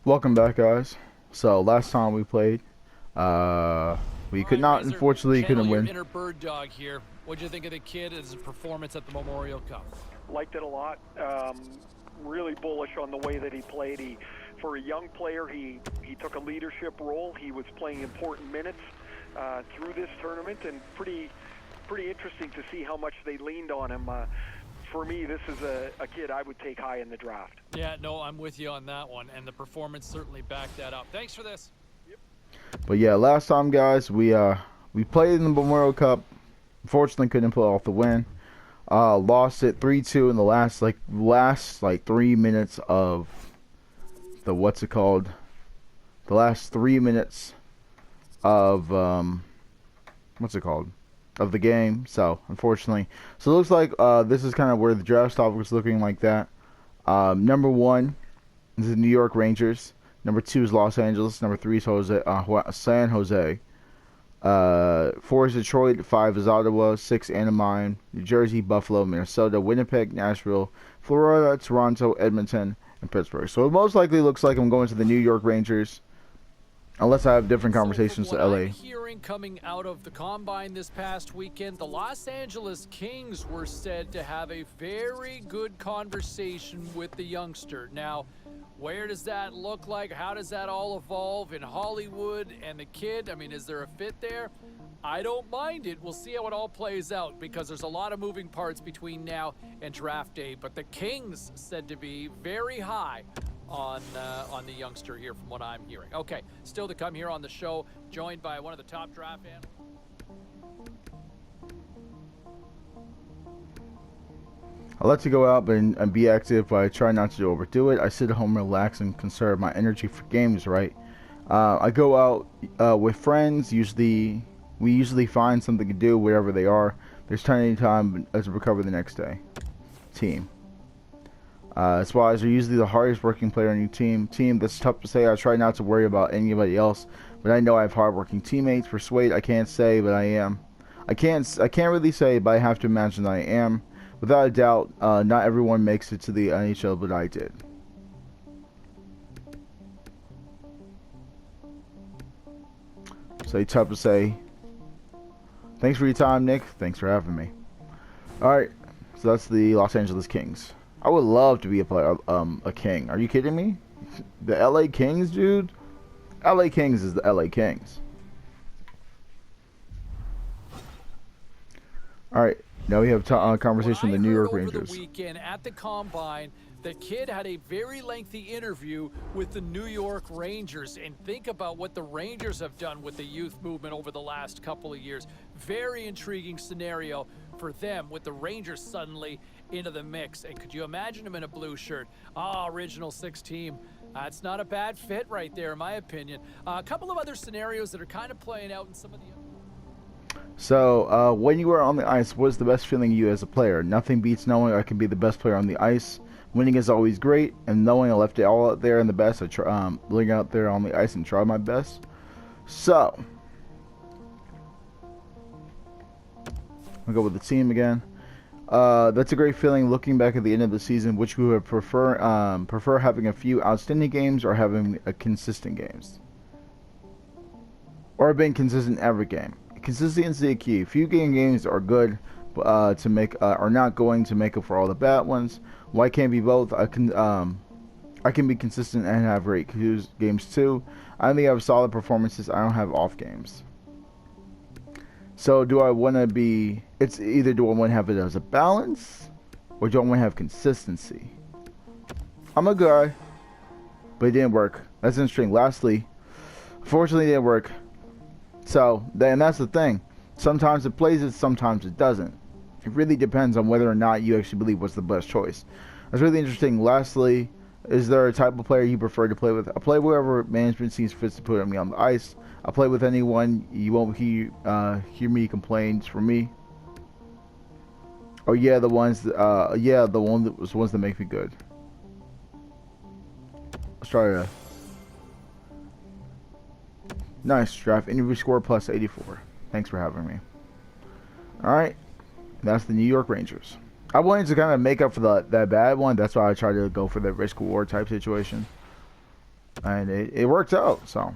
Welcome back, guys. So last time we played, we All could right, not, Razor, unfortunately, channel couldn't your win. inner bird dog here. What'd you think of the kid as his performance at the Memorial Cup? Liked it a lot. Really bullish on the way that he played. For a young player, he took a leadership role. He was playing important minutes through this tournament, and pretty interesting to see how much they leaned on him. For me, this is a kid I would take high in the draft. Yeah, no, I'm with you on that one, and the performance certainly backed that up. Thanks for this. But yeah, last time, guys, we played in the Memorial Cup. Unfortunately, couldn't pull off the win. Lost it 3-2 in the last 3 minutes of the The last 3 minutes of of the game. So unfortunately, it looks like this is kind of where the draft stock was looking like that. Number 1 is the New York Rangers. Number 2 is Los Angeles. Number 3 is San Jose. 4 is Detroit. 5 is Ottawa. 6 Anaheim. New Jersey, Buffalo, Minnesota, Winnipeg, Nashville, Florida, Toronto, Edmonton, and Pittsburgh. So it most likely looks like I'm going to the New York Rangers, unless I have different conversations So to from what LA. I'm hearing coming out of the Combine this past weekend, the Los Angeles Kings were said to have a very good conversation with the youngster. Now, where does that look like? How does that all evolve in Hollywood and the kid? I mean, is there a fit there? I don't mind it. We'll see how it all plays out because there's a lot of moving parts between now and draft day. But the Kings said to be very high on the youngster here from what I'm hearing. Okay, still to come here on the show, joined by one of the top draft analysts. I like to go out and be active, but I try not to overdo it. I sit at home, relax, and conserve my energy for games, right? I go out with friends. We usually find something to do wherever they are. There's plenty of time to recover the next day. Team. As far as they're usually the hardest working player on your team. That's tough to say. I try not to worry about anybody else, but I know I have hardworking teammates. Persuade, I can't say, but I am. I can't really say, but I have to imagine I am. Without a doubt, not everyone makes it to the NHL, but I did. So it's tough to say. Thanks for your time, Nick. Thanks for having me. Alright, so that's the Los Angeles Kings. I would love to be a King. Are you kidding me? The LA Kings, dude? LA Kings is the LA Kings. Alright, now we have a conversation with the New York Rangers. Over the weekend at the Combine, the kid had a very lengthy interview with the New York Rangers. And think about what the Rangers have done with the youth movement over the last couple of years. Very intriguing scenario for them with the Rangers suddenly into the mix. And could you imagine him in a blue shirt? Original 6 team. It's not a bad fit right there, in my opinion. A couple of other scenarios that are kind of playing out in some of the... So, when you are on the ice, what is the best feeling you as a player? Nothing beats knowing I can be the best player on the ice. Winning is always great, and knowing I left it all out there in the best, I try, looking out there on the ice and try my best. So, I'll go with the team again. That's a great feeling looking back at the end of the season. Which you would prefer having a few outstanding games or having a consistent games? Or being consistent every game? Consistency is key. Few games are good are not going to make up for all the bad ones. Why can't be both? I can be consistent and have great games too. I think I have solid performances. I don't have off games. So do I want to be? It's either do I want to have it as a balance, or do I want to have consistency? I'm a guy, but it didn't work. That's interesting. Lastly, unfortunately, it didn't work. So then that's the thing. Sometimes it plays it, sometimes it doesn't. It really depends on whether or not you actually believe what's the best choice. That's really interesting. Lastly, is there a type of player you prefer to play with? I play wherever management sees fit to put me on the ice. I play with anyone. You won't hear me complain from me. Oh yeah, the ones that make me good. Let's try to. Nice draft interview score plus 84. Thanks for having me. Alright. That's the New York Rangers. I wanted to kind of make up for that bad one. That's why I tried to go for the risk reward type situation. And it worked out, so.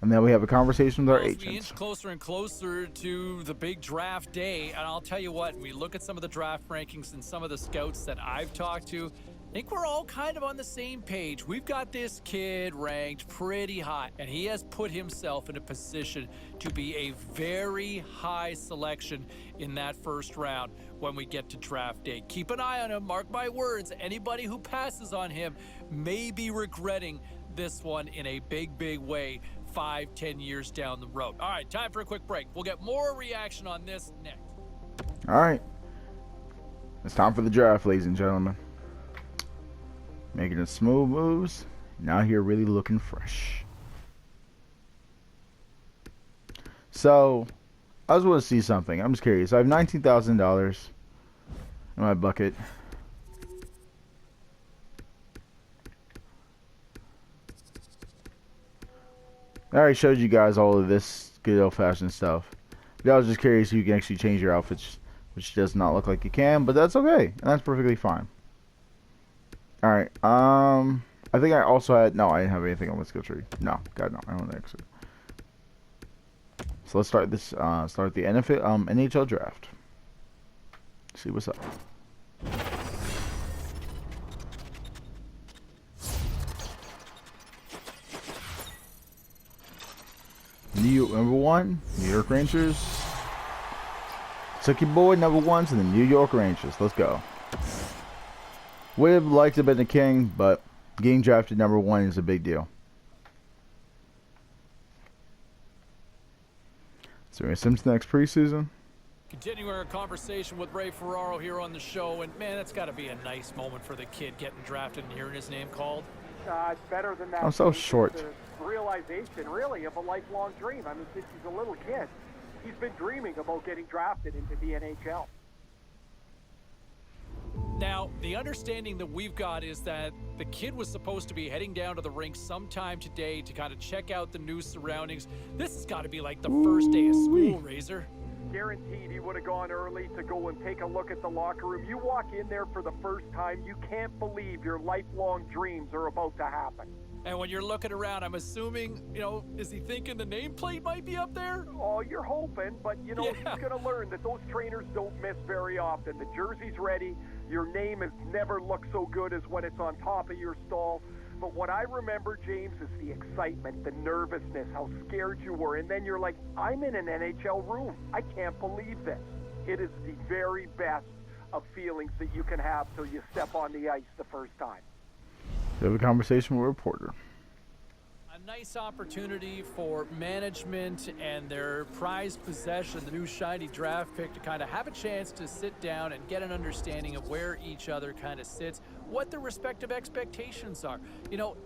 And then we have a conversation with our Well, as we agents. inch closer and closer to the big draft day, and I'll tell you what, we look at some of the draft rankings and some of the scouts that I've talked to, I think we're all kind of on the same page. We've got this kid ranked pretty high, and he has put himself in a position to be a very high selection in that first round when we get to draft day. Keep an eye on him, mark my words. Anybody who passes on him may be regretting this one in a big, big way 5-10 years down the road. All right, time for a quick break. We'll get more reaction on this next. All right. It's time for the draft, ladies and gentlemen. Making the smooth moves. Now here really looking fresh. So, I just want to see something. I'm just curious. I have $19,000 in my bucket. I already showed you guys all of this good old-fashioned stuff. But I was just curious if you can actually change your outfits, which does not look like you can, but that's okay. And that's perfectly fine. Alright, I think I also had, no, I didn't have anything on my skill tree. No, God, no, I don't actually. So let's start this, start the NHL draft. See what's up. Number 1, New York Rangers. Took your boy number 1 to the New York Rangers. Let's go. Would have liked to have been the king, but getting drafted number 1 is a big deal. So we're going to next preseason. Continuing our conversation with Ray Ferraro here on the show, and man, that's got to be a nice moment for the kid getting drafted and hearing his name called. It's better than that. I'm so short. It's a realization, really, of a lifelong dream. I mean, since he's a little kid, he's been dreaming about getting drafted into the NHL. Now, the understanding that we've got is that the kid was supposed to be heading down to the rink sometime today to kind of check out the new surroundings. This has got to be like the first day of school, Razor. Guaranteed he would have gone early to go and take a look at the locker room. You walk in there for the first time, you can't believe your lifelong dreams are about to happen. And when you're looking around, I'm assuming, you know, is he thinking the nameplate might be up there? Oh, you're hoping, but, you know, he's going to learn that those trainers don't miss very often. The jersey's ready. Your name has never looked so good as when it's on top of your stall. But what I remember, James, is the excitement, the nervousness, how scared you were. And then you're like, I'm in an NHL room. I can't believe this. It is the very best of feelings that you can have till you step on the ice the first time. We have a conversation with a reporter. A nice opportunity for management and their prized possession, the new shiny draft pick, to kind of have a chance to sit down and get an understanding of where each other kind of sits, what their respective expectations are. You know,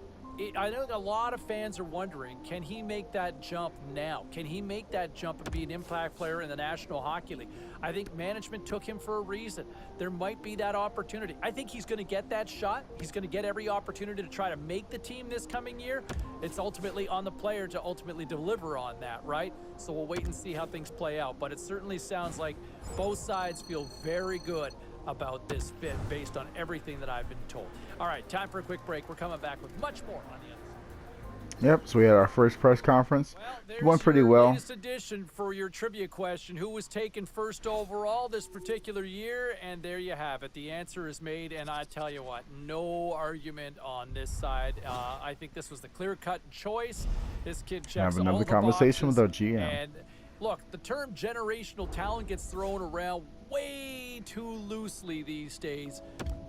I know a lot of fans are wondering, can he make that jump now? Can he make that jump and be an impact player in the National Hockey League? I think management took him for a reason. There might be that opportunity. I think he's going to get that shot. He's going to get every opportunity to try to make the team this coming year. It's ultimately on the player to ultimately deliver on that, right? So we'll wait and see how things play out. But it certainly sounds like both sides feel very good about this fit based on everything that I've been told. All right, time for a quick break. We're coming back with much more on the other side. Yep, so we had our first press conference. Well, Went pretty your well. latest edition for your trivia question. Who was taken first overall this particular year? And there you have it. The answer is made, and I tell you what, no argument on this side. I think this was the clear-cut choice. This kid checks Have all another the conversation boxes. with our GM. And look, the term generational talent gets thrown around way too loosely these days,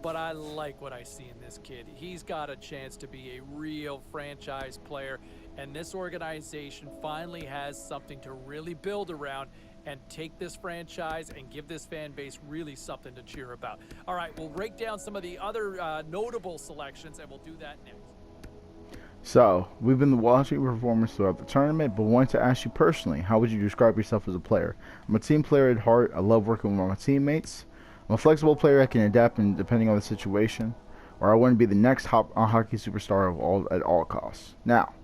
but I like what I see in this kid. He's got a chance to be a real franchise player, and this organization finally has something to really build around and take this franchise and give this fan base really something to cheer about. All right, we'll break down some of the other notable selections, and we'll do that next. So, we've been watching your performance throughout the tournament, but wanted to ask you personally, how would you describe yourself as a player? I'm a team player at heart. I love working with my teammates. I'm a flexible player. I can adapt depending on the situation, or I want to be the next hockey superstar at all costs. Now,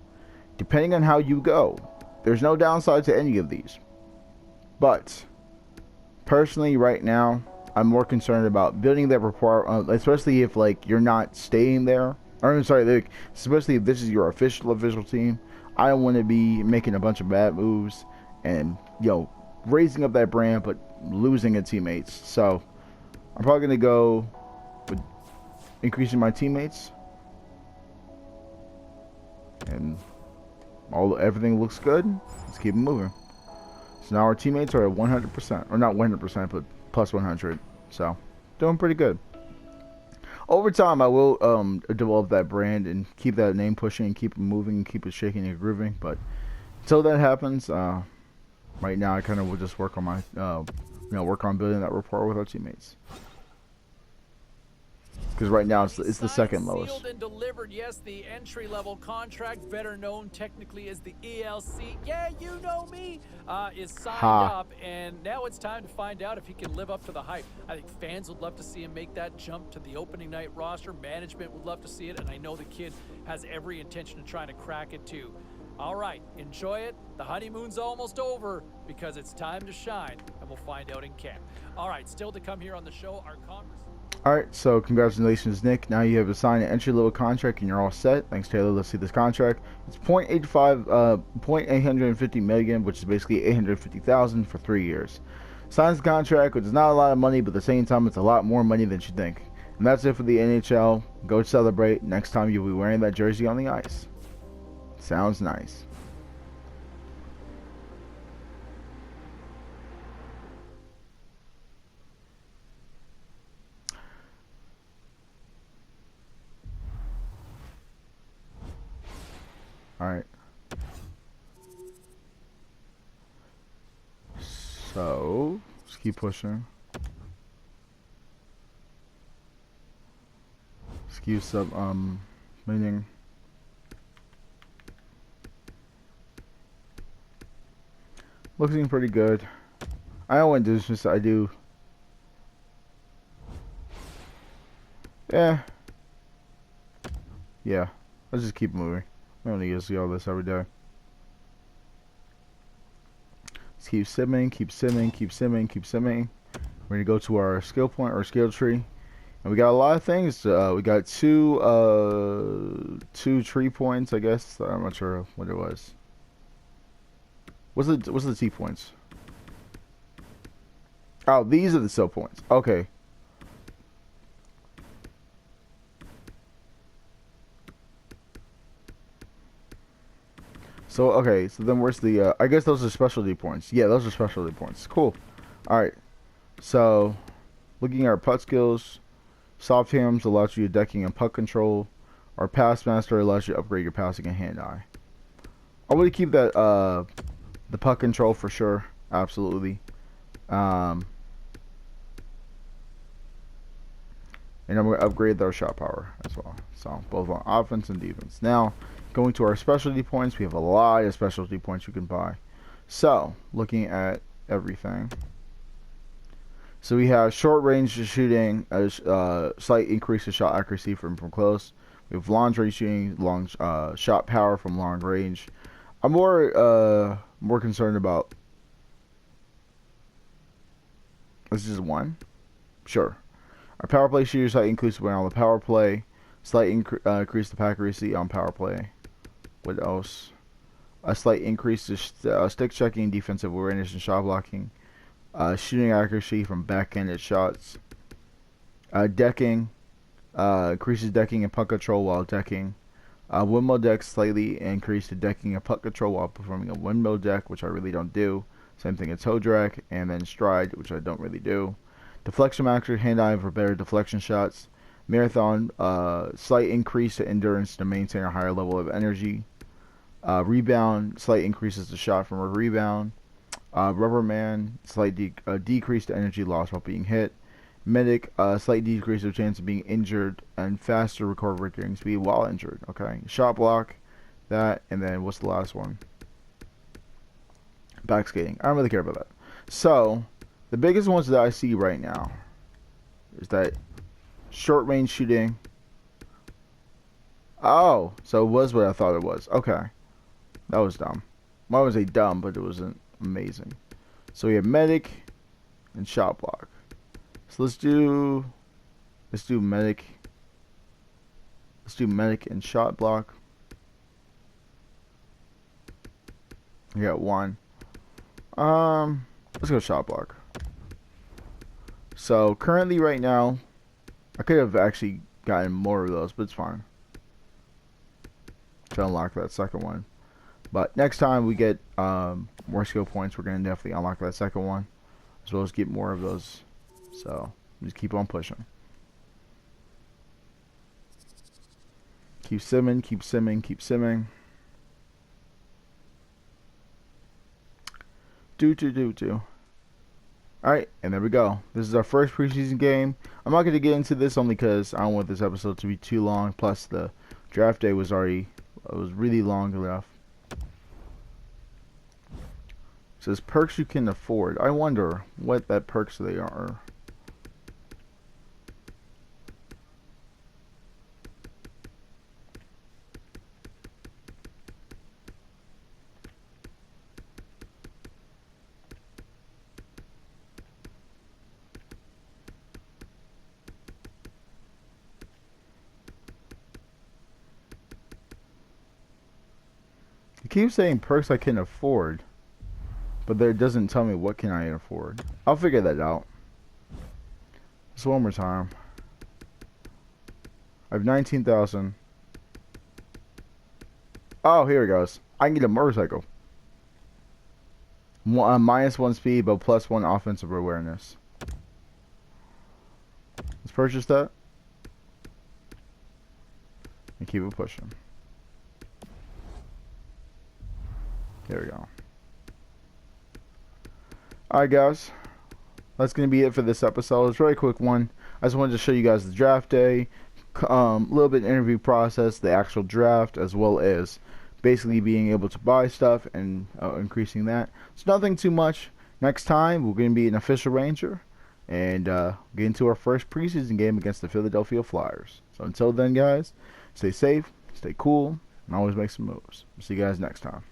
depending on how you go, there's no downside to any of these. But, personally, right now, I'm more concerned about building that rapport, especially if, like, you're not staying there Or I'm sorry, like, especially if this is your official team. I don't want to be making a bunch of bad moves and raising up that brand, but losing its teammates. So I'm probably gonna go with increasing my teammates, and everything looks good. Let's keep it moving. So now our teammates are at 100%, or not 100%, but plus 100. So doing pretty good. Over time, I will develop that brand and keep that name pushing and keep it moving and keep it shaking and grooving. But until that happens, right now I kind of will just work on my, work on building that rapport with our teammates. Because right now it's the second lowest. Sealed and delivered. Yes, the entry-level contract, better known technically as the ELC. Yeah, you know me. Is signed up, and now it's time to find out if he can live up to the hype. I think fans would love to see him make that jump to the opening night roster. Management would love to see it, and I know the kid has every intention of trying to crack it too. All right, enjoy it. The honeymoon's almost over because it's time to shine, and we'll find out in camp. All right, still to come here on the show, our conversation. Alright, so congratulations, Nick. Now you have assigned an entry-level contract and you're all set. Thanks, Taylor. Let's see this contract. It's 0.850 million, which is basically 850,000 for 3 years. Signs the contract, which is not a lot of money, but at the same time, it's a lot more money than you think. And that's it for the NHL. Go celebrate. Next time you'll be wearing that jersey on the ice. Sounds nice. Alright. So, just keep pushing. Skew sub, meaning. Looking pretty good. I don't want to do this, I do. Yeah. Yeah. Let's just keep moving. We don't need to see all this every day. Let's keep simming, keep simming, keep simming, keep simming. We're gonna go to our skill point or skill tree, and we got a lot of things. We got two tree points, I guess. I'm not sure what it was. What's the T points? Oh, these are the skill points. Okay. So, okay, so then where's the, I guess those are specialty points. Yeah, those are specialty points. Cool. Alright. So, looking at our putt skills, soft hands allows you decking and puck control. Our pass master allows you to upgrade your passing and hand-eye. I want to keep that, the puck control for sure. Absolutely. And I'm going to upgrade their shot power as well. So, both on offense and defense. Now, going to our specialty points, we have a lot of specialty points you can buy. So, looking at everything. So we have short range shooting, a slight increase in shot accuracy from close. We have long range shooting, long shot power from long range. I'm more concerned about. This is one, sure. Our power play shooter slight increase when on the power play, slight increase the accuracy on power play. What else? A slight increase to stick checking, defensive awareness, and shot blocking. Shooting accuracy from backhanded shots. Decking. Increases decking and puck control while decking. Windmill deck slightly increase the decking and puck control while performing a windmill deck, which I really don't do. Same thing as toe drag, and then stride, which I don't really do. Deflection master, hand-eye for better deflection shots. Marathon, slight increase to endurance to maintain a higher level of energy. Rebound, slight increases the shot from a rebound. Rubber man, slight decrease to energy loss while being hit. Medic, slight decrease of chance of being injured and faster recovery during speed while injured. Okay, shot block, that, and then what's the last one? Back skating. I don't really care about that. So, the biggest ones that I see right now is that short range shooting. Oh, so it was what I thought it was. Okay. That was dumb. Well, I would say dumb, but it wasn't amazing. So we have medic and shot block. So let's do medic. Let's do medic and shot block. We got one. Let's go shot block. So currently, right now, I could have actually gotten more of those, but it's fine. To unlock that second one. But next time we get more skill points, we're gonna definitely unlock that second one, as well as get more of those. So just keep on pushing. Keep simming, keep simming, keep simming. Do. Alright, and there we go. This is our first preseason game. I'm not going to get into this only because I don't want this episode to be too long. Plus, the draft day was really long enough. It says perks you can afford. I wonder what that perks they are. It keeps saying perks I can afford, but there doesn't tell me what can I afford. I'll figure that out. Just one more time. I have 19,000. Oh, here it goes. I can get a motorcycle. -1 speed, but +1 offensive awareness. Let's purchase that. And keep it pushing. There we go. Alright guys, that's going to be it for this episode. It's a very quick one. I just wanted to show you guys the draft day, a little bit of interview process, the actual draft, as well as basically being able to buy stuff and increasing that. It's nothing too much. Next time, we're going to be an official Ranger and get into our first preseason game against the Philadelphia Flyers. So until then guys, stay safe, stay cool, and always make some moves. See you guys next time.